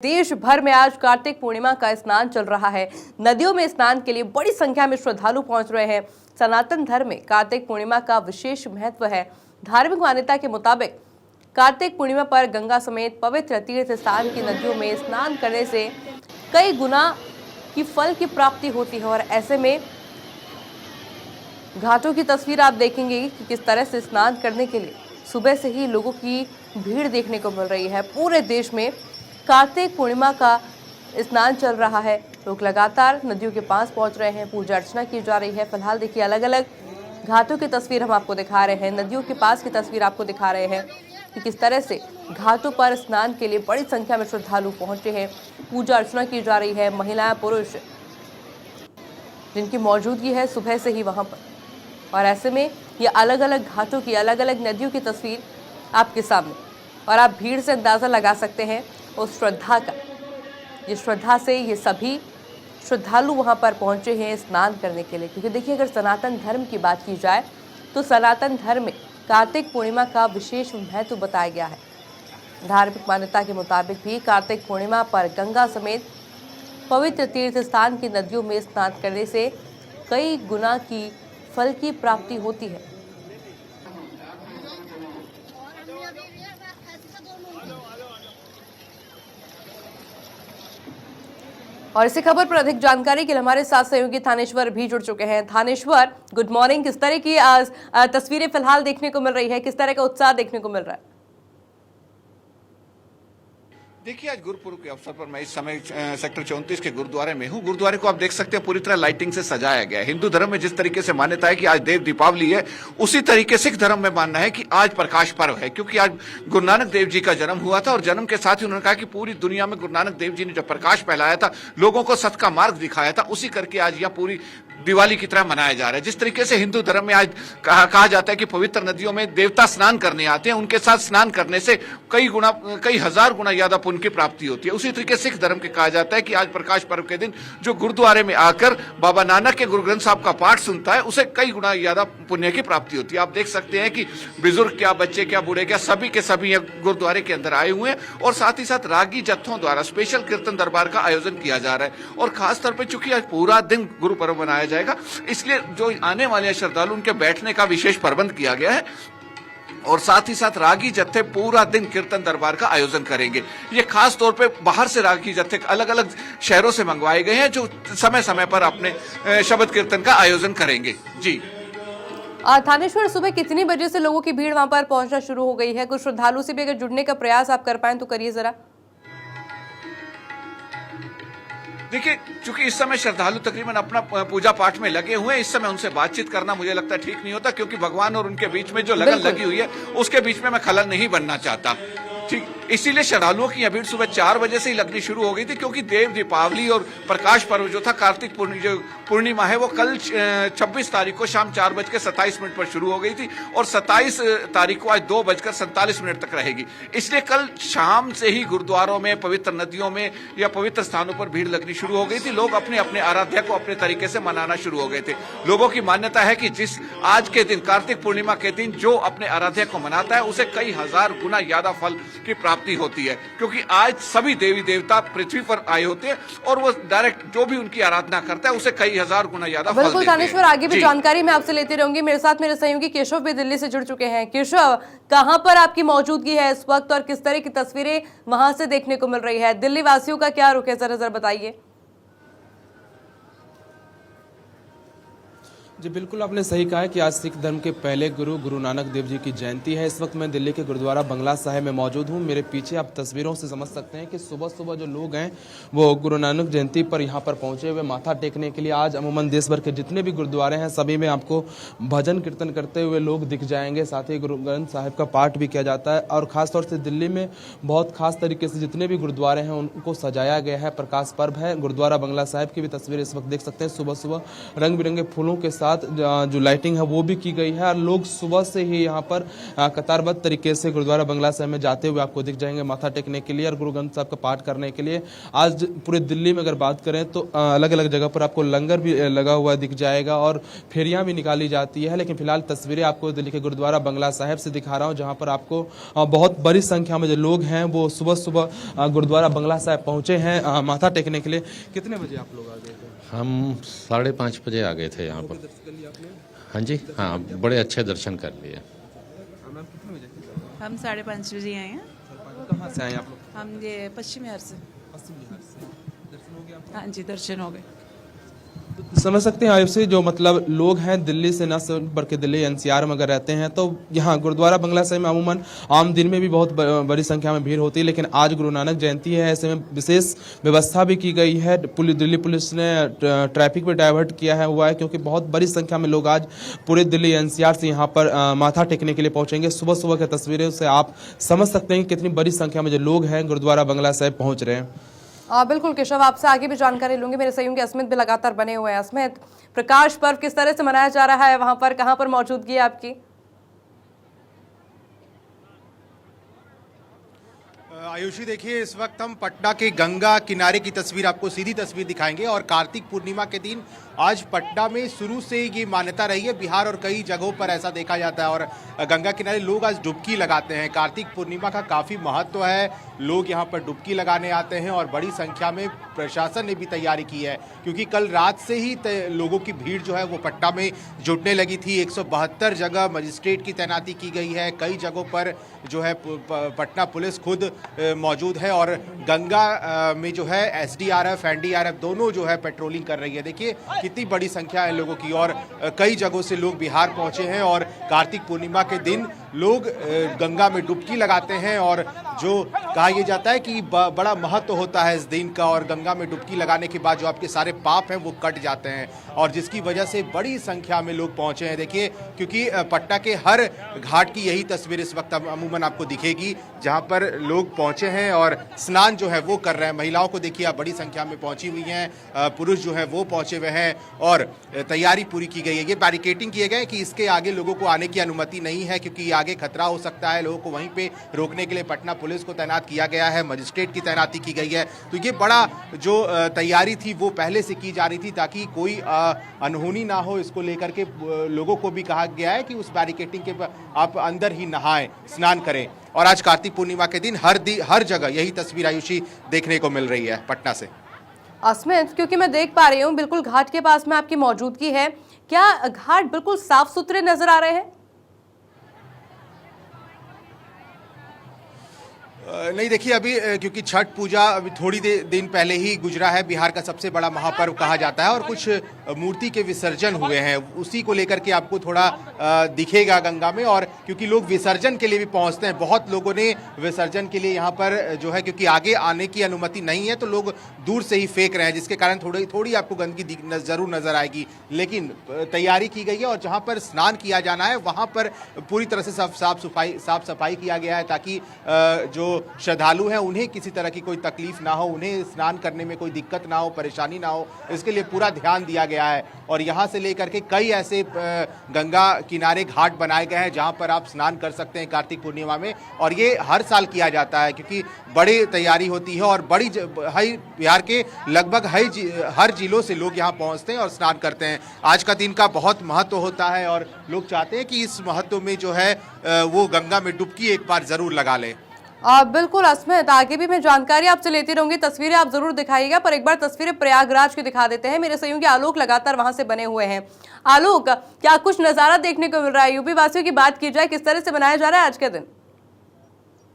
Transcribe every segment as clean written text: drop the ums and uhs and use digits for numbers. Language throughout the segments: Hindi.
देश भर में आज कार्तिक पूर्णिमा का स्नान चल रहा है। नदियों में स्नान के लिए बड़ी संख्या में श्रद्धालु पहुंच रहे हैं। सनातन धर्म में कार्तिक पूर्णिमा का विशेष महत्व है। धार्मिक मान्यता के मुताबिक कार्तिक पूर्णिमा पर गंगा समेत पवित्र तीर्थ स्थान की नदियों में स्नान करने से कई गुना की फल की प्राप्ति होती है। और ऐसे में घाटों की तस्वीर आप देखेंगे कि किस तरह से स्नान करने के लिए सुबह से ही लोगों की भीड़ देखने को मिल रही है। पूरे देश में कार्तिक पूर्णिमा का स्नान चल रहा है। लोग लगातार नदियों के पास पहुंच रहे हैं, पूजा अर्चना की जा रही है। फिलहाल देखिए अलग अलग घाटों की तस्वीर हम आपको दिखा रहे हैं, नदियों के पास की तस्वीर आपको दिखा रहे हैं कि किस तरह से घाटों पर स्नान के लिए बड़ी संख्या में श्रद्धालु पहुंचे हैं, पूजा अर्चना की जा रही है। महिलाएं पुरुष जिनकी मौजूदगी है सुबह से ही वहां पर, और ऐसे में ये अलग अलग घाटों की अलग अलग नदियों की तस्वीर आपके सामने, और आप भीड़ से अंदाजा लगा सकते हैं उस श्रद्धा का, जिस श्रद्धा से ये सभी श्रद्धालु वहां पर पहुंचे हैं स्नान करने के लिए। क्योंकि देखिए, अगर सनातन धर्म की बात की जाए तो सनातन धर्म में कार्तिक पूर्णिमा का विशेष महत्व बताया गया है। धार्मिक मान्यता के मुताबिक भी कार्तिक पूर्णिमा पर गंगा समेत पवित्र तीर्थ स्थान की नदियों में स्नान करने से कई गुना की फल की प्राप्ति होती है। और इसी खबर पर अधिक जानकारी के लिए हमारे साथ सहयोगी थानेश्वर भी जुड़ चुके हैं। Thaneshwar, good morning. किस तरह की आज तस्वीरें फिलहाल देखने को मिल रही है, किस तरह का उत्साह देखने को मिल रहा है? देखिए, आज गुरुपुरब के अवसर पर मैं इस समय सेक्टर 34 के गुरुद्वारे में हूँ। गुरुद्वारे को आप देख सकते हैं पूरी तरह लाइटिंग से सजाया गया है। हिंदू धर्म में जिस तरीके से मान्यता है कि आज देव दीपावली है, उसी तरीके सिख धर्म में मानना है कि आज प्रकाश पर्व है, क्योंकि आज गुरु नानक देव जी का जन्म हुआ था। और जन्म के साथ ही उन्होंने कहा कि पूरी दुनिया में गुरु नानक देव जी ने जो प्रकाश फैलाया था, लोगों को सत्य का मार्ग दिखाया था, उसी करके आज यह पूरी दिवाली की तरह मनाया जा रहा है। जिस तरीके से हिंदू धर्म में आज कहा जाता है कि पवित्र नदियों में देवता स्नान करने आते हैं, उनके साथ स्नान करने से कई हजार गुना ज्यादा पुण्य की प्राप्ति होती है। उसी तरीके सिख धर्म के कहा जाता है कि आज प्रकाश पर्व के दिन जो गुरुद्वारे में आकर बाबा नानक के गुरु ग्रंथ साहब का पाठ सुनता है, उसे कई गुना ज्यादा पुण्य की प्राप्ति होती है। आप देख सकते हैं कि बुजुर्ग क्या, बच्चे क्या, बूढ़े क्या, सभी के सभी गुरुद्वारे के अंदर आए हुए हैं। और साथ ही साथ रागी जत्थों द्वारा स्पेशल कीर्तन दरबार का आयोजन किया जा रहा है। और खासतौर पर चूंकि आज पूरा दिन गुरु पर्व मनाया जाएगा, इसलिए जो आने वाले श्रद्धालु उनके बैठने का विशेष प्रबंध किया गया है। और साथ ही साथ रागी जत्थे पूरा दिन कीर्तन दरबार का आयोजन करेंगे। ये खास तौर पे बाहर से रागी जत्थे अलग अलग शहरों से मंगवाए गए हैं, जो समय समय पर अपने शब्द कीर्तन का आयोजन करेंगे। जी थानेश्वर, सुबह कितनी बजे से लोगों की भीड़ वहां पर पहुंचना शुरू हो गई है? कुछ श्रद्धालु से भी अगर जुड़ने का प्रयास आप कर पाए तो करिए जरा। देखिए, चूंकि इस समय श्रद्धालु तकरीबन अपना पूजा पाठ में लगे हुए हैं, इस समय उनसे बातचीत करना मुझे लगता है ठीक नहीं होता, क्योंकि भगवान और उनके बीच में जो लगन लगी हुई है, उसके बीच में मैं खलल नहीं बनना चाहता। ठीक, इसीलिए श्रद्धालुओं की यह भीड़ सुबह 4 बजे से ही लगनी शुरू हो गई थी, क्योंकि देव दीपावली और प्रकाश पर्व जो था कार्तिक पूर्णिमा है, वो कल 26 तारीख को शाम 4:27 पर शुरू हो गई थी और 27 तारीख को आज 2:47 तक रहेगी। इसलिए कल शाम से ही गुरुद्वारों में, पवित्र नदियों में या पवित्र स्थानों पर भीड़ लगनी शुरू हो गई थी। लोग अपने अपने आराध्या को अपने तरीके से मनाना शुरू हो गए थे। लोगों की मान्यता है कि जिस आज के दिन कार्तिक पूर्णिमा के दिन जो अपने आराध्या को मनाता है, उसे कई हजार गुना ज्यादा फल की प्राप्ति होती है, क्योंकि आज सभी देवी देवता पृथ्वी पर आए होते हैं और वो डायरेक्ट जो भी उनकी आराधना करता है, उसे कई हजार गुना ज्यादा फल देते हैं। बिल्कुल थानेश्वर, आगे भी जानकारी मैं आपसे लेती रहूंगी। मेरे साथ मेरे सहयोगी केशव भी दिल्ली से जुड़ चुके हैं। केशव, कहां पर आपकी मौजूदगी है इस वक्त और किस तरह की तस्वीरें वहां से देखने को मिल रही है? दिल्ली वासियों का क्या रुख है, जरा बताइए। जी बिल्कुल, आपने सही कहा है कि आज सिख धर्म के पहले गुरु नानक देव जी की जयंती है। इस वक्त मैं दिल्ली के गुरुद्वारा बंगला साहिब में मौजूद हूँ। मेरे पीछे आप तस्वीरों से समझ सकते हैं कि सुबह सुबह जो लोग हैं वो गुरु नानक जयंती पर यहाँ पर पहुँचे हुए माथा टेकने के लिए। आज अमूमन देश भर के जितने भी गुरुद्वारे हैं सभी में आपको भजन कीर्तन करते हुए लोग दिख जाएंगे। साथ ही गुरु ग्रंथ साहिब का पाठ भी किया जाता है। और खासतौर से दिल्ली में बहुत खास तरीके से जितने भी गुरुद्वारे हैं उनको सजाया गया है। प्रकाश पर्व है। गुरुद्वारा बंगला साहिब की भी तस्वीर इस वक्त देख सकते हैं। सुबह सुबह रंग बिरंगे फूलों के साथ साथ जो लाइटिंग है वो भी की गई है और लोग सुबह से ही यहाँ पर कतारबद्ध तरीके से गुरुद्वारा बंगला साहिब में जाते हुए आपको दिख जाएंगे माथा टेकने के लिए और गुरु ग्रंथ साहब का पाठ करने के लिए। आज पूरे दिल्ली में अगर बात करें तो अलग अलग जगह पर आपको लंगर भी लगा हुआ दिख जाएगा और फेरियां भी निकाली जाती है। लेकिन फिलहाल तस्वीरें आपको दिल्ली के गुरुद्वारा बंगला साहिब से दिखा रहा हूँ, जहाँ पर आपको बहुत बड़ी संख्या में जो लोग हैं वो सुबह सुबह गुरुद्वारा बंगला साहिब पहुंचे हैं माथा टेकने के लिए। कितने बजे आप लोग आ गए थे? हम 5:30 बजे आ गए थे यहाँ पर। हाँ जी, हाँ, बड़े अच्छे दर्शन कर लिए। हम 5:30 बजे आए हैं। कहाँ से आए आप लोग? हम ये पश्चिम बिहार से। दर्शन हो गया? हाँ जी, दर्शन हो गए। तो समझ सकते हैं आयुष से जो मतलब लोग हैं दिल्ली से न सिर्फ बल्कि दिल्ली एनसीआर में अगर रहते हैं तो यहाँ गुरुद्वारा बंगला साहिब में अमूमन आम दिन में भी बहुत बड़ी संख्या में भीड़ होती है, लेकिन आज गुरु नानक जयंती है, ऐसे में विशेष व्यवस्था भी की गई है। दिल्ली पुलिस ने ट्रैफिक भी डाइवर्ट किया हुआ है क्योंकि बहुत बड़ी संख्या में लोग आज पूरे दिल्ली एनसीआर से यहाँ पर माथा टेकने के लिए पहुंचेंगे। सुबह सुबह की तस्वीरों से आप समझ सकते हैं कि कितनी बड़ी संख्या में जो लोग हैं गुरुद्वारा बंगला साहिब पहुंच रहे हैं। बिल्कुल केशव, आपसे आगे भी जानकारी लूंगी। मेरे सहयोगी अस्मित भी लगातार बने हुए हैं। अस्मित, प्रकाश पर्व किस तरह से मनाया जा रहा है वहां पर, कहां पर मौजूदगी है आपकी? आयुषी, देखिए इस वक्त हम पटना के गंगा किनारे की तस्वीर, आपको सीधी तस्वीर दिखाएंगे। और कार्तिक पूर्णिमा के दिन आज पटना में शुरू से ये मान्यता रही है, बिहार और कई जगहों पर ऐसा देखा जाता है और गंगा किनारे लोग आज डुबकी लगाते हैं। कार्तिक पूर्णिमा का काफ़ी महत्व है, लोग यहाँ पर डुबकी लगाने आते हैं और बड़ी संख्या में प्रशासन ने भी तैयारी की है क्योंकि कल रात से ही लोगों की भीड़ जो है वो पटना में जुटने लगी थी। 172 जगह मजिस्ट्रेट की तैनाती की गई है, कई जगहों पर जो है पटना पुलिस खुद मौजूद है और गंगा में जो है एसडीआरएफ एनडीआरएफ दोनों जो है पेट्रोलिंग कर रही है। देखिए कितनी बड़ी संख्या है लोगों की और कई जगहों से लोग बिहार पहुंचे हैं और कार्तिक पूर्णिमा के दिन लोग गंगा में डुबकी लगाते हैं और जो कहा यह जाता है कि बड़ा महत्व होता है इस दिन का और गंगा में डुबकी लगाने के बाद जो आपके सारे पाप हैं वो कट जाते हैं और जिसकी वजह से बड़ी संख्या में लोग पहुंचे हैं। देखिए क्योंकि पटना के हर घाट की यही तस्वीर इस वक्त अमूमन आपको दिखेगी जहां पर लोग पहुंचे हैं और स्नान जो है वो कर रहे हैं। महिलाओं को देखिए आप बड़ी संख्या में पहुंची हुई हैं, पुरुष जो है वो पहुंचे हुए हैं और तैयारी पूरी की गई है। ये बैरिकेडिंग किए गए कि इसके आगे लोगों को आने की अनुमति नहीं है क्योंकि आगे खतरा हो सकता है। लोगों को वहीं पे रोकने के लिए पटना पुलिस को तैनात किया गया है, मजिस्ट्रेट की तैनाती की गई है। तो ये बड़ा जो तैयारी थी वो पहले से की जा रही थी ताकि कोई अनहोनी ना हो, इसको लेकर के लोगों को भी कहा गया है कि उस बैरिकेडिंग के आप अंदर ही नहाएं, स्नान करें। और आज कार्तिक पूर्णिमा के दिन हर जगह यही तस्वीर आयुषी देखने को मिल रही है पटना से। अस्मित, क्योंकि मैं देख पा रही हूँ बिल्कुल घाट के पास में आपकी मौजूदगी है, क्या घाट बिल्कुल साफ सुथरे नजर आ रहे हैं? नहीं, देखिए अभी क्योंकि छठ पूजा अभी थोड़ी दिन पहले ही गुजरा है, बिहार का सबसे बड़ा महापर्व कहा जाता है और कुछ मूर्ति के विसर्जन हुए हैं, उसी को लेकर के आपको थोड़ा दिखेगा गंगा में। और क्योंकि लोग विसर्जन के लिए भी पहुंचते हैं, बहुत लोगों ने विसर्जन के लिए यहाँ पर जो है क्योंकि आगे आने की अनुमति नहीं है तो लोग दूर से ही फेंक रहे हैं जिसके कारण थोड़ी आपको गंदगी जरूर नजर आएगी, लेकिन तैयारी की गई है और जहाँ पर स्नान किया जाना है वहाँ पर पूरी तरह से साफ सफाई किया गया है ताकि जो श्रद्धालु हैं उन्हें किसी तरह की कोई तकलीफ ना हो, उन्हें स्नान करने में कोई दिक्कत ना हो, परेशानी ना हो, इसके लिए पूरा ध्यान दिया गया है। और यहाँ से लेकर के कई ऐसे गंगा किनारे घाट बनाए गए हैं जहाँ पर आप स्नान कर सकते हैं कार्तिक पूर्णिमा में और ये हर साल किया जाता है क्योंकि बड़ी तैयारी होती है और बिहार के लगभग हर जिलों से लोग यहाँ पहुँचते हैं और स्नान करते हैं। आज का दिन का बहुत महत्व होता है और लोग चाहते हैं कि इस महत्व में जो है वो गंगा में डुबकी एक बार जरूर लगा लें। बिल्कुल अस्मित, आगे भी मैं जानकारी आपसे लेती रहूंगी, तस्वीरें आप जरूर दिखाइएगा, पर एक बार तस्वीरें प्रयागराज की दिखा देते हैं। मेरे सहयोगी आलोक लगातार वहां से बने हुए हैं। आलोक, क्या कुछ नजारा देखने को मिल रहा है? यूपी वासियों की बात की जाए, किस तरह से मनाया जा रहा है आज के दिन?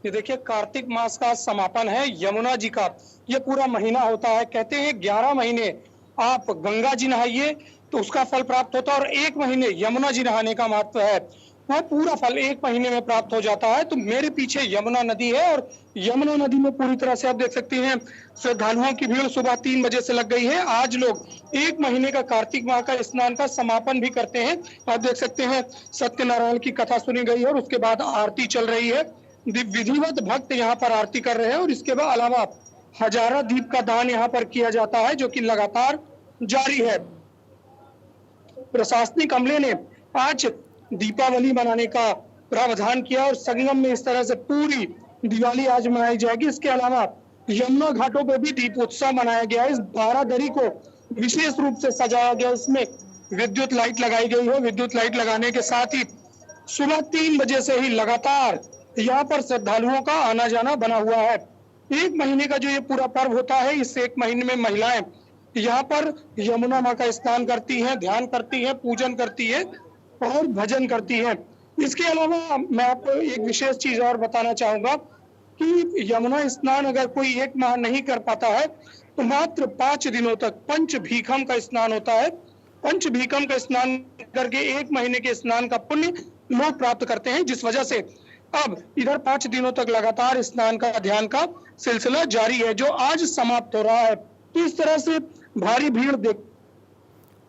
ये देखिए कार्तिक मास का समापन है, यमुना जी का ये पूरा महीना होता है। कहते हैं 11 महीने आप गंगा जी नहाइए तो उसका फल प्राप्त होता है और 1 महीने यमुना जी नहाने का महत्व है, वह पूरा फल 1 महीने में प्राप्त हो जाता है। तो मेरे पीछे यमुना नदी है और यमुना नदी में पूरी तरह से आप देख सकते हैं श्रद्धालुओं की भीड़ सुबह 3 बजे से लग गई है। आज लोग 1 महीने का कार्तिक माह का स्नान का समापन भी करते हैं। आप देख सकते हैं सत्यनारायण की कथा सुनी गई है और उसके बाद आरती चल रही है, विधिवत भक्त यहाँ पर आरती कर रहे हैं और इसके बाद अलावा हजारा दीप का दान यहाँ पर किया जाता है जो कि लगातार जारी है। प्रशासनिक अमले ने आज दीपावली मनाने का प्रावधान किया और संगम में इस तरह से पूरी दिवाली आज मनाई जाएगी। इसके अलावा यमुना घाटों पर भी दीपोत्सव मनाया गया है। इस बारादरी को विशेष रूप से सजाया गया, इसमें विद्युत लाइट लगाई गई है। विद्युत लाइट लगाने के साथ ही सुबह 3 बजे से ही लगातार यहाँ पर श्रद्धालुओं का आना जाना बना हुआ है। 1 महीने का जो ये पूरा पर्व होता है, इस 1 महीने में महिलाएं यहाँ पर यमुना माँ का स्नान करती हैं, ध्यान करती हैं, पूजन करती है और भजन करती हैं। इसके अलावा मैं आपको एक विशेष चीज और बताना चाहूंगा कि यमुना स्नान अगर कोई 1 माह नहीं कर पाता है तो मात्र 5 दिनों तक पंचभीखम का स्नान होता है। पंचभीखम का स्नान करके 1 महीने के स्नान का पुण्य लोग प्राप्त करते हैं, जिस वजह से अब इधर 5 दिनों तक लगातार स्नान का ध्यान का सिलसिला जारी है, जो आज समाप्त हो रहा है। तो इस तरह से भारी भीड़ देख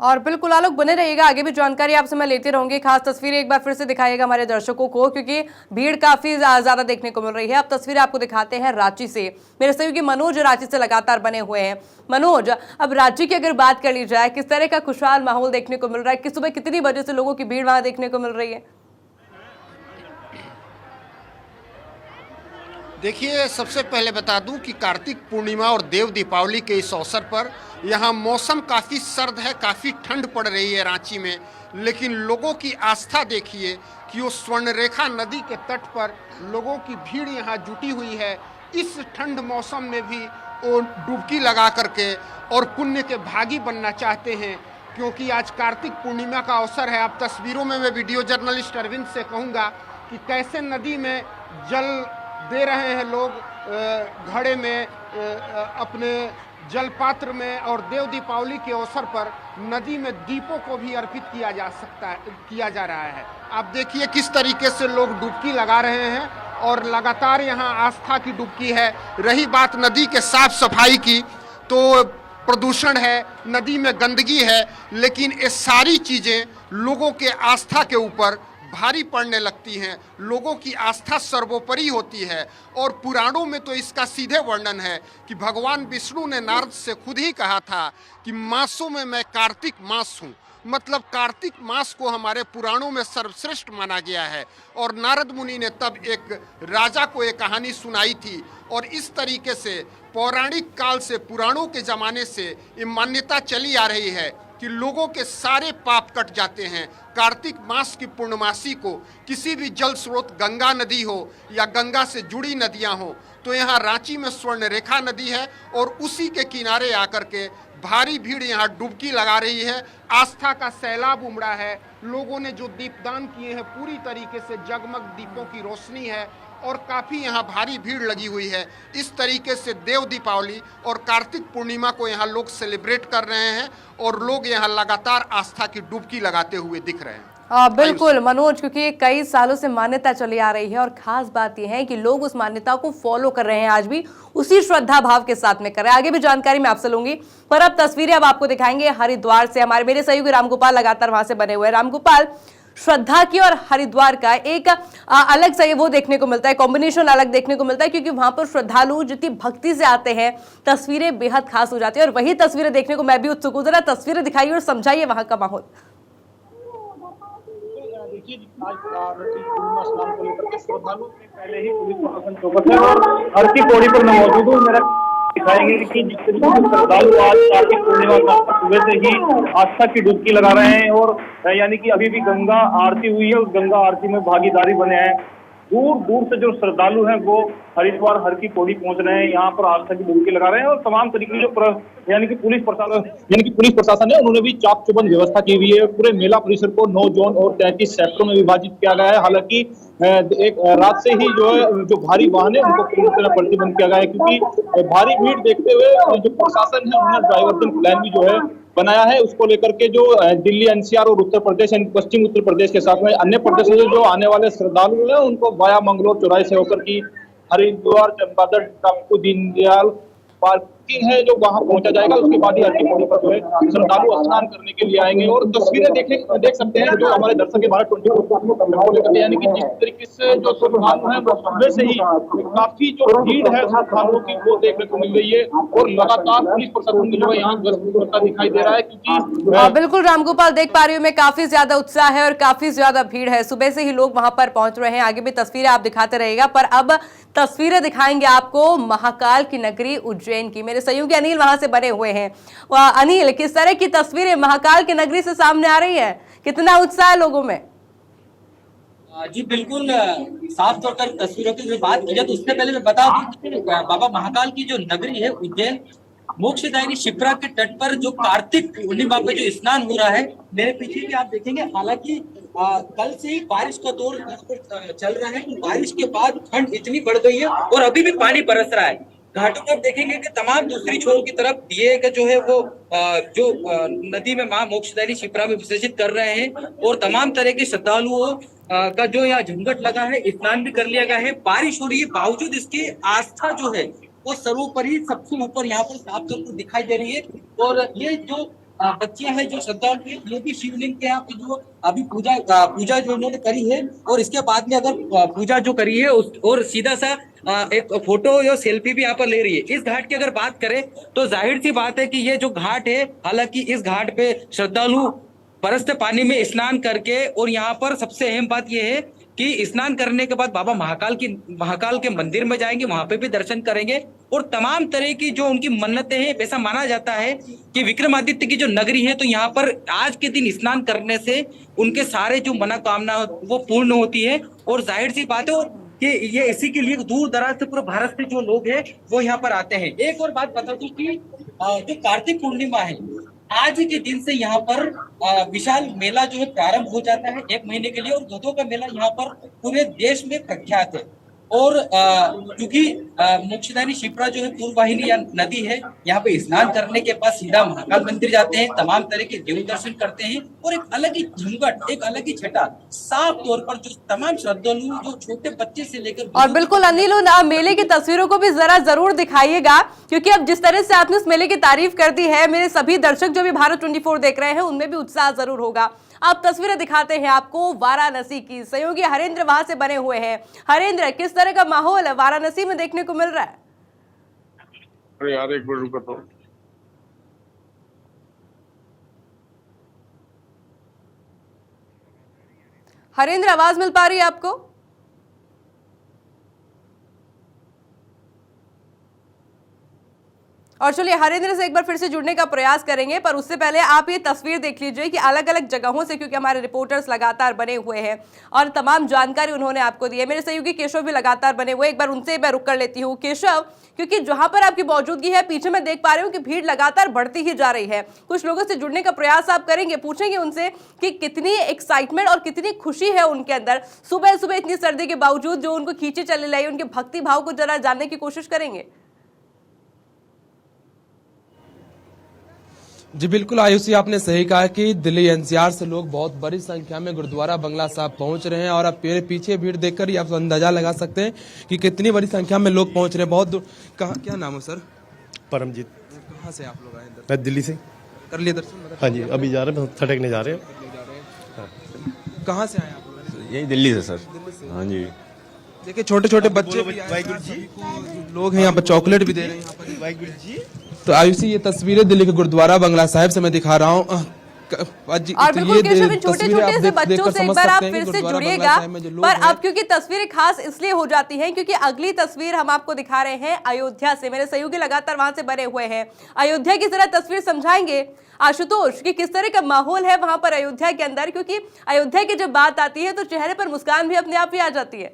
और बिल्कुल आलोक बने रहिएगा, आगे भी जानकारी आपसे मैं लेते रहूंगी। खास तस्वीरें एक बार फिर से दिखाइएगा हमारे दर्शकों को, क्योंकि भीड़ काफी ज्यादा देखने को मिल रही है। अब तस्वीरें आपको दिखाते हैं रांची से। मेरे सहयोगी मनोज रांची से लगातार बने हुए हैं। मनोज, अब रांची की अगर बात कर ली जाए, किस तरह का खुशहाल माहौल देखने को मिल रहा है? कि सुबह कितनी बजे से लोगों की भीड़ वहां देखने को मिल रही है? देखिए, सबसे पहले बता दूं कि कार्तिक पूर्णिमा और देव दीपावली के इस अवसर पर यहाँ मौसम काफ़ी सर्द है, काफ़ी ठंड पड़ रही है रांची में, लेकिन लोगों की आस्था देखिए कि वो स्वर्णरेखा नदी के तट पर लोगों की भीड़ यहाँ जुटी हुई है। इस ठंड मौसम में भी वो डुबकी लगा करके और पुण्य के भागी बनना चाहते हैं, क्योंकि आज कार्तिक पूर्णिमा का अवसर है। आप तस्वीरों में मैं वीडियो जर्नलिस्ट अरविंद से कहूँगा कि कैसे नदी में जल दे रहे हैं लोग घड़े में, अपने जल पात्र में, और देव दीपावली के अवसर पर नदी में दीपों को भी अर्पित किया जा रहा है। आप देखिए किस तरीके से लोग डुबकी लगा रहे हैं और लगातार यहाँ आस्था की डुबकी है। रही बात नदी के साफ सफाई की, तो प्रदूषण है, नदी में गंदगी है, लेकिन ये सारी चीज़ें लोगों के आस्था के ऊपर भारी पड़ने लगती हैं। लोगों की आस्था सर्वोपरि होती है, और पुराणों में तो इसका सीधे वर्णन है कि भगवान विष्णु ने नारद से खुद ही कहा था कि मासों में मैं कार्तिक मास हूँ। मतलब कार्तिक मास को हमारे पुराणों में सर्वश्रेष्ठ माना गया है। और नारद मुनि ने तब एक राजा को एक कहानी सुनाई थी, और इस तरीके से पौराणिक काल से, पुराणों के ज़माने से ये मान्यता चली आ रही है कि लोगों के सारे पाप कट जाते हैं कार्तिक मास की पूर्णमासी को। किसी भी जल स्रोत, गंगा नदी हो या गंगा से जुड़ी नदियां हो, तो यहाँ रांची में स्वर्णरेखा नदी है, और उसी के किनारे आकर के भारी भीड़ यहाँ डुबकी लगा रही है। आस्था का सैलाब उमड़ा है। लोगों ने जो दीपदान किए हैं, पूरी तरीके से जगमग दीपों की रोशनी है, और काफ़ी यहाँ भारी भीड़ लगी हुई है। इस तरीके से देव दीपावली और कार्तिक पूर्णिमा को यहाँ लोग सेलिब्रेट कर रहे हैं, और लोग यहाँ लगातार आस्था की डुबकी लगाते हुए दिख रहे हैं। बिल्कुल मनोज, क्योंकि कई सालों से मान्यता चली आ रही है, और खास बात यह है कि लोग उस मान्यता को फॉलो कर रहे हैं, आज भी उसी श्रद्धा भाव के साथ में कर रहे हैं। आगे भी जानकारी मैं आपसे लूंगी, पर अब तस्वीरें अब आपको दिखाएंगे हरिद्वार से। मेरे सहयोगी रामगोपाल लगातार वहां से बने हुए हैं। रामगोपाल, श्रद्धा की और हरिद्वार का एक अलग सा वो देखने को मिलता है, कॉम्बिनेशन अलग देखने को मिलता है, क्योंकि वहां पर श्रद्धालु जितनी भक्ति से आते हैं, तस्वीरें बेहद खास हो जाती है। और वही तस्वीरें देखने को मैं भी उत्सुक हूं। जरा तस्वीरें दिखाइए और समझाइए वहां का माहौल। देखिए, आज पूर्णिमा स्नान को लेकर के श्रद्धालु पहले ही पुलिस प्रशासन चौकस है, और हर की पौड़ी पर मैं मौजूद हूँ। मेरा दिखाएंगे कि जिस तरीके से श्रद्धालु आज कार्तिक पूर्णिमा का सुबह से ही आस्था की डुबकी लगा रहे हैं, और यानी कि अभी भी गंगा आरती हुई है, उस गंगा आरती में भागीदारी बने हैं। दूर दूर से जो श्रद्धालु हैं वो हरिद्वार हर की पौड़ी पहुंच रहे हैं, यहाँ पर आस्था की डुबकी लगा रहे हैं। और तमाम तरीके जो यानी कि पुलिस प्रशासन है, उन्होंने भी चाक चौबंद व्यवस्था की हुई है। पूरे मेला परिसर को 9 जोन और 33 सेक्टरों में विभाजित किया गया है। हालांकि एक रात से ही जो भारी वाहन है उनको पूरी तरह प्रतिबंध किया गया है, क्योंकि भारी भीड़ देखते हुए जो प्रशासन है उन्होंने डाइवर्जन प्लान भी जो है बनाया है। उसको लेकर के जो दिल्ली, एनसीआर और उत्तर प्रदेश, पश्चिम उत्तर प्रदेश के साथ में अन्य प्रदेशों से जो आने वाले श्रद्धालु हैं, उनको वाया मंगलोर चौराहे से होकर की हरिद्वार, चंपादर, टापू, दीनदयाल पार्क है जो वहां पहुंचा जाएगा, उसके बाद ही अर्की पौड़ी पर जो है श्रद्धालु स्नान करने के लिए आएंगे। और तस्वीरें देख सकते हैं जो हमारे दर्शक के भारत 24 यानी कि जिस तरीके से जो श्रद्धालु है वो सुबह से ही काफी जो भीड़ है श्रद्धालुओं की वो देखने को मिल रही है और लगातार पुलिस प्रशासन की जो है यहाँ गश्त करता दिखाई दे रहा है, क्योंकि बिल्कुल रामगोपाल, देख पा रही हूँ मैं, काफी ज्यादा उत्साह है और काफी ज्यादा भीड़ है। सुबह से ही लोग वहां पर पहुंच रहे हैं। आगे भी तस्वीरें आप दिखाते रहेगा, पर अब तस्वीरें दिखाएंगे आपको महाकाल की नगरी उज्जैन की। मेरे सहयोगी अनिल वहां से बने हुए हैं। अनिल, किस तरह की तस्वीरें महाकाल की नगरी से सामने आ रही है? कितना उत्साह है लोगों में? जी बिल्कुल, साफ तौर पर तस्वीरों की जो बात की जाए तो उससे पहले मैं बता दूं कि बाबा महाकाल की जो नगरी है उज्जैन, मोक्षदायिनी शिप्रा के तट पर जो कार्तिक पूर्णिमा पे जो स्नान हो रहा है, मेरे पीछे भी आप देखेंगे। हालांकि कल से ही बारिश का दौर चल रहा है, तो बारिश के बाद ठंड इतनी बढ़ गई है और अभी भी पानी बरस रहा है। घाटों पर देखेंगे कि तमाम दूसरी छोर की तरफ दिए का जो है वो नदी में मां मोक्षदायिनी शिप्रा में विसर्जित कर रहे हैं और तमाम तरह के श्रद्धालुओं का जो यहाँ झुंगट लगा है, स्नान भी कर लिया गया है। बारिश हो रही है, बावजूद इसकी आस्था जो है वो सर्वोपरि सबसे ऊपर यहाँ पर साफ तौर पर दिखाई दे रही है। और ये जो बच्चियां हैं, जो श्रद्धालु हैं, ये भी शिवलिंग के यहाँ पे जो अभी पूजा जो उन्होंने करी है और इसके बाद में अगर पूजा जो करी है और सीधा सा एक फोटो या सेल्फी भी यहाँ पर ले रही है। इस घाट की अगर बात करें तो जाहिर सी बात है कि ये जो घाट है, हालांकि इस घाट पे श्रद्धालु बरसते पानी में स्नान करके, और यहाँ पर सबसे अहम बात यह है कि स्नान करने के बाद बाबा महाकाल के मंदिर में जाएंगे, वहां पे भी दर्शन करेंगे और तमाम तरह की जो उनकी मन्नतें हैं, वैसा माना जाता है कि विक्रमादित्य की जो नगरी है तो यहाँ पर आज के दिन स्नान करने से उनके सारे जो मनोकामना वो पूर्ण होती है। और जाहिर सी बात है कि ये इसी के लिए दूर दराज से पूरे भारत से जो लोग हैं वो यहाँ पर आते हैं। एक और बात बता दूं कि जो कार्तिक पूर्णिमा है, आज के दिन से यहाँ पर विशाल मेला जो है प्रारंभ हो जाता है 1 महीने के लिए, और गधों का मेला यहाँ पर पूरे देश में प्रख्यात है। और क्योंकि मोक्षदायिनी शिप्रा जो है पूर्ववाहिनी या नदी है, यहाँ पे स्नान करने के बाद सीधा महाकाल मंदिर जाते हैं, तमाम तरह के देव दर्शन करते हैं और एक अलग ही झुंगट, एक अलग ही छटा साफ तौर पर जो तमाम श्रद्धालु जो छोटे बच्चे से लेकर। और बिल्कुल अनिल, मेले की तस्वीरों को भी जरूर दिखाइएगा, क्योंकि अब जिस तरह से आपने उस मेले की तारीफ कर दी है, मेरे सभी दर्शक जो भी भारत 24 देख रहे हैं उनमें भी उत्साह जरूर होगा। आप तस्वीरें दिखाते हैं आपको वाराणसी की। सहयोगी हरेंद्र वहां से बने हुए हैं। हरेंद्र, किस तरह का माहौल वाराणसी में देखने को मिल रहा है? अरे यार एक मिनट रुको तो। हरेंद्र, आवाज मिल पा रही है आपको? और चलिए हरेंद्र से एक बार फिर से जुड़ने का प्रयास करेंगे, पर उससे पहले आप ये तस्वीर देख लीजिए कि अलग अलग जगहों से, क्योंकि हमारे रिपोर्टर्स लगातार बने हुए हैं और तमाम जानकारी उन्होंने आपको दी है। मेरे सहयोगी केशव भी लगातार बने हुए, एक बार उनसे मैं रुक कर लेती हूँ। केशव, क्योंकि जहां पर आपकी मौजूदगी है, पीछे मैं देख पा रही हूँ कि भीड़ लगातार बढ़ती ही जा रही है। कुछ लोगों से जुड़ने का प्रयास आप करेंगे, पूछेंगे उनसे कि कितनी एक्साइटमेंट और कितनी खुशी है उनके अंदर, सुबह सुबह इतनी सर्दी के बावजूद जो उनको खींचे चले लाई, उनके भक्ति भाव को जरा जानने की कोशिश करेंगे। जी बिल्कुल आयुषी, आपने सही कहा कि दिल्ली एनसीआर से लोग बहुत बड़ी संख्या में गुरुद्वारा बंगला साहब पहुंच रहे हैं और आप मेरे पीछे भीड़ देखकर ही आप अंदाजा लगा सकते हैं कि कितनी बड़ी संख्या में लोग पहुंच रहे हैं। बहुत दूर। कहाँ, क्या नाम है सर? परमजीत। कहाँ से आप लोग आए? मैं दिल्ली से। कर लिए दर्शन? हाँ जी, अभी जा रहे हैं, छठकने जा रहे हैं। कहाँ से आए आप लोग? यही दिल्ली से सर। हाँ जी। देखिए छोटे छोटे बच्चे भी आए, लोग हैं यहाँ पर, चॉकलेट भी दे रहे हैं यहाँ पर। वाहिगुरु जी। तो आयुषी, ये तस्वीरें दिल्ली के गुरुद्वारा बंगला साहिब से मैं दिखा रहा हूँ। और बिल्कुल केशव, इन छोटे छोटे से बच्चों से एक बार आप फिर से जुड़िएगा, पर अब क्योंकि तस्वीरें खास इसलिए हो जाती हैं क्योंकि अगली तस्वीर हम आपको दिखा रहे हैं अयोध्या से। मेरे सहयोगी लगातार वहां से बने हुए हैं। अयोध्या की जरा तस्वीर समझाएंगे आशुतोष कि किस तरह का माहौल है वहां पर अयोध्या के अंदर, क्योंकि अयोध्या की जब बात आती है तो चेहरे पर मुस्कान भी अपने आप ही आ जाती है।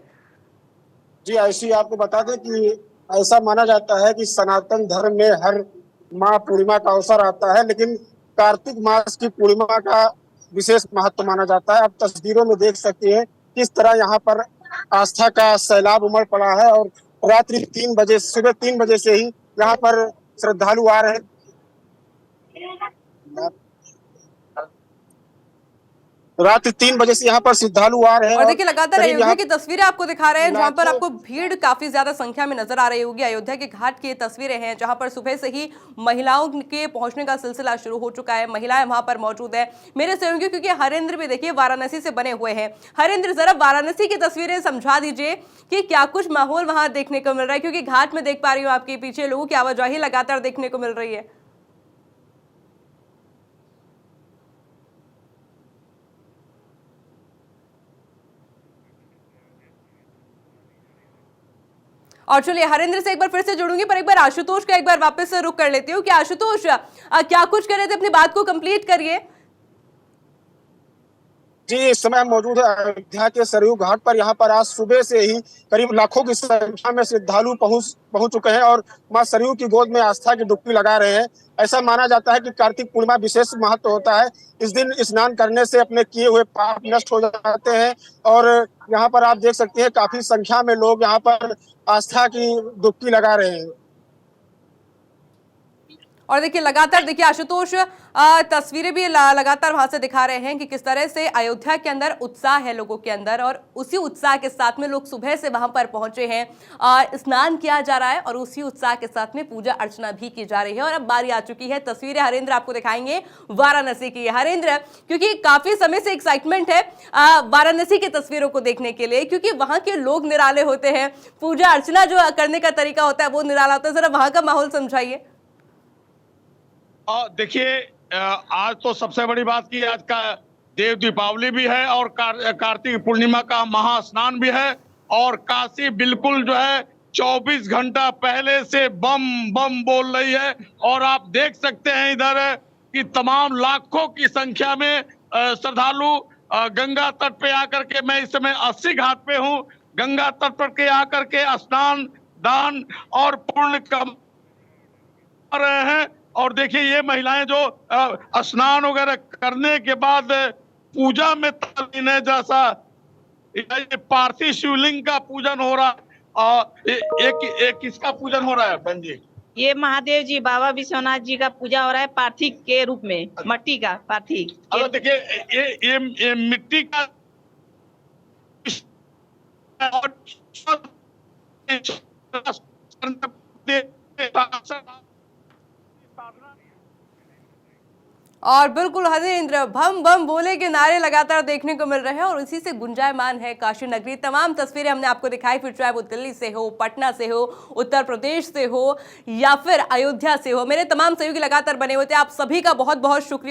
जी आयुषी, आपको बता दें कि ऐसा माना जाता है कि सनातन धर्म में हर माह पूर्णिमा का अवसर आता है, लेकिन कार्तिक मास की पूर्णिमा का विशेष महत्व माना जाता है। आप तस्वीरों में देख सकते हैं किस तरह यहाँ पर आस्था का सैलाब उमड़ पड़ा है और रात्रि 3 बजे, सुबह 3 बजे से ही यहाँ पर श्रद्धालु आ रहे हैं। रात 3 बजे से यहाँ पर श्रद्धालु आ रहे हैं। और देखिए लगातार करीब अयोध्या यहाँ की तस्वीरें आपको दिखा रहे हैं जहां पर लाखों- आपको भीड़ काफी ज्यादा संख्या में नजर आ रही होगी। अयोध्या के घाट की तस्वीरें हैं जहां पर सुबह से ही महिलाओं के पहुंचने का सिलसिला शुरू हो चुका है। महिलाएं वहां पर मौजूद है मेरे सहयोगी, क्योंकि हरेंद्र भी देखिए वाराणसी से बने हुए हैं। हरेंद्र, जरा वाराणसी की तस्वीरें समझा दीजिए कि क्या कुछ माहौल वहां देखने को मिल रहा है, क्योंकि घाट में देख पा रही हूँ आपके पीछे लोगों की आवाजाही लगातार देखने को मिल रही है। और चलिए हरेंद्र से एक बार फिर से जुड़ूंगी, पर एक बार आशुतोष का एक बार वापस से रुक कर लेती हूँ कि आशुतोष क्या कुछ कर रहे थे, अपनी बात को कंप्लीट करिए। जी, इस समय हम मौजूद है अयोध्या के सरयू घाट पर। यहाँ पर आज सुबह से ही करीब लाखों की संख्या में श्रद्धालु पहुंच चुके हैं और मां सरयू की गोद में आस्था की डुबकी लगा रहे हैं। ऐसा माना जाता है कि कार्तिक पूर्णिमा विशेष महत्व होता है। इस दिन स्नान करने से अपने किए हुए पाप नष्ट हो जाते हैं और यहाँ पर आप देख सकते हैं काफी संख्या में लोग यहाँ पर आस्था की डुबकी लगा रहे हैं। और देखिए लगातार देखिए आशुतोष तस्वीरें भी लगातार वहां से दिखा रहे हैं कि किस तरह से अयोध्या के अंदर उत्साह है लोगों के अंदर, और उसी उत्साह के साथ में लोग सुबह से वहां पर पहुंचे हैं और स्नान किया जा रहा है और उसी उत्साह के साथ में पूजा अर्चना भी की जा रही है। और अब बारी आ चुकी है, तस्वीरें हरेंद्र आपको दिखाएंगे वाराणसी की। हरेंद्र, क्योंकि काफी समय से एक्साइटमेंट है वाराणसी की तस्वीरों को देखने के लिए, क्योंकि वहां के लोग निराले होते हैं, पूजा अर्चना जो करने का तरीका होता है वो निराला होता है। जरा वहां का माहौल समझाइए। देखिए, आज तो सबसे बड़ी बात की आज का देव दीपावली भी है और कार्तिक पूर्णिमा का महास्नान भी है और काशी बिल्कुल जो है 24 घंटा पहले से बम बम बोल रही है। और आप देख सकते हैं इधर कि तमाम लाखों की संख्या में श्रद्धालु गंगा तट पे आकर के, मैं इस समय 80 घाट पे हूँ, गंगा तट पर के आकर के स्नान दान और पुण्य कर रहे हैं। और देखिए ये महिलाएं जो स्नान वगैरह करने के बाद पूजा में तल्लीन है, जैसा ये पार्थिव शिवलिंग का पूजन हो रहा। एक किसका पूजन हो रहा है बहन जी? ये महादेव जी बाबा विश्वनाथ जी का पूजा हो रहा है पार्थिव के रूप में, मट्टी का पार्थिव। अगर देखिए ये मिट्टी का और बिल्कुल हरेंद्र, भम भम बोले के नारे लगातार देखने को मिल रहे हैं और इसी से गुंजायमान है काशी नगरी। तमाम तस्वीरें हमने आपको दिखाई, फिर चाहे वो दिल्ली से हो, पटना से हो, उत्तर प्रदेश से हो या फिर अयोध्या से हो। मेरे तमाम सहयोगी लगातार बने हुए थे, आप सभी का बहुत बहुत शुक्रिया।